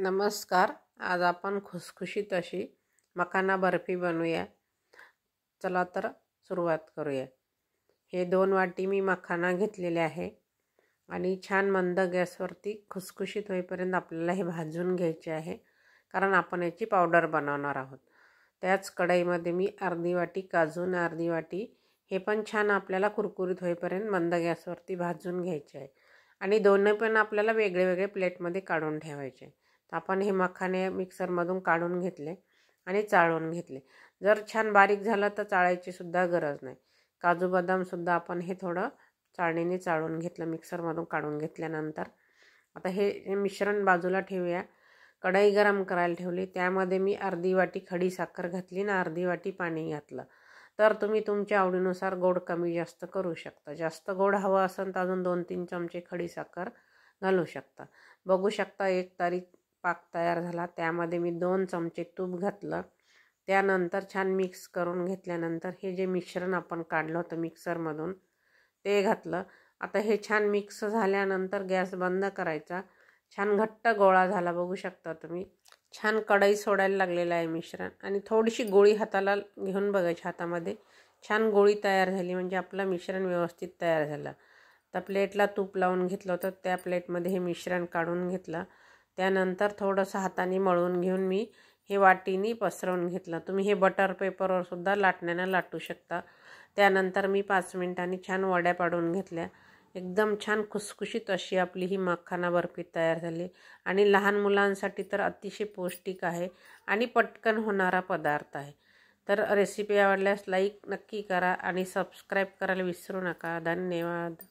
नमस्कार. आज आपण खुसखुशीत अशी मखाना बर्फी बनवूया. चला तर सुरुवात करूया. हे 2 वाटी मी मखाना घेतलेले आहे आणि छान मंद गॅसवरती खुसखुशीत होईपर्यंत आपल्याला हे भाजून घ्यायचे आहे, कारण आपण याची पावडर बनवणार आहोत. त्याच कढईमध्ये मी अर्धी वाटी काजू आणि अर्धी वाटी हे पण छान आपल्याला कुरकुरीत होईपर्यंत मंद गॅसवरती भाजून घ्यायचे आहे आणि दोन्ही पण आपल्याला वेगळे वेगळे प्लेटमध्ये काढून ठेवायचे. तर आपण हे मखाने मिक्सरमधून काढून घेतले आणि चाळून घेतले. जर छान बारीक झालं तर चाळायची सुद्धा गरज नाही. काजू बदामसुद्धा आपण हे थोडं चाळणीने चाळून घेतलं, मिक्सरमधून काढून घेतल्यानंतर. आता हे मिश्रण बाजूला ठेवूया. कढई गरम करायला ठेवली. त्यामध्ये मी अर्धी वाटी खडी साखर घातली आणि अर्धी वाटी पाणी घातलं. तर तुम्ही तुमच्या आवडीनुसार गोड कमी जास्त करू शकता. जास्त गोड हवं असेल तर अजून 2-3 चमचे खडी साखर घालू शकता. बघू शकता एक तारी पाक तयार झाला. त्यामध्ये मी 2 चमचे तूप घातलं. त्यानंतर छान मिक्स करून घेतल्यानंतर हे जे मिश्रण आपण काढलं होतं मिक्सरमधून ते घातलं. आता हे छान मिक्स झाल्यानंतर गॅस बंद करायचा. छान घट्ट गोळा झाला, बघू शकता तुम्ही. छान कढई सोडायला लागलेलं आहे मिश्रण आणि थोडीशी गोळी हाताला घेऊन बघायची हातामध्ये. छान गोळी तयार झाली म्हणजे आपलं मिश्रण व्यवस्थित तयार झालं. तर प्लेटला तूप लावून घेतलं होतं, त्या प्लेटमध्ये हे मिश्रण काढून घेतलं. त्यानंतर थोडंसं हाताने मळून घेऊन मी हे वाटीनी पसरवून घेतलं. तुम्ही हे बटर पेपरवर सुद्धा लाटण्यानं लाटू शकता. त्यानंतर मी 5 मिनिटांनी छान वड्या पाडून घेतल्या. एकदम छान खुसखुशीत अशी आपली ही मखाना बर्फी तयार झाली आणि लहान मुलांसाठी तर अतिशय पौष्टिक आहे आणि पटकन होणारा पदार्थ आहे. तर रेसिपी आवडल्यास लाईक नक्की करा आणि सबस्क्राईब करायला विसरू नका. धन्यवाद.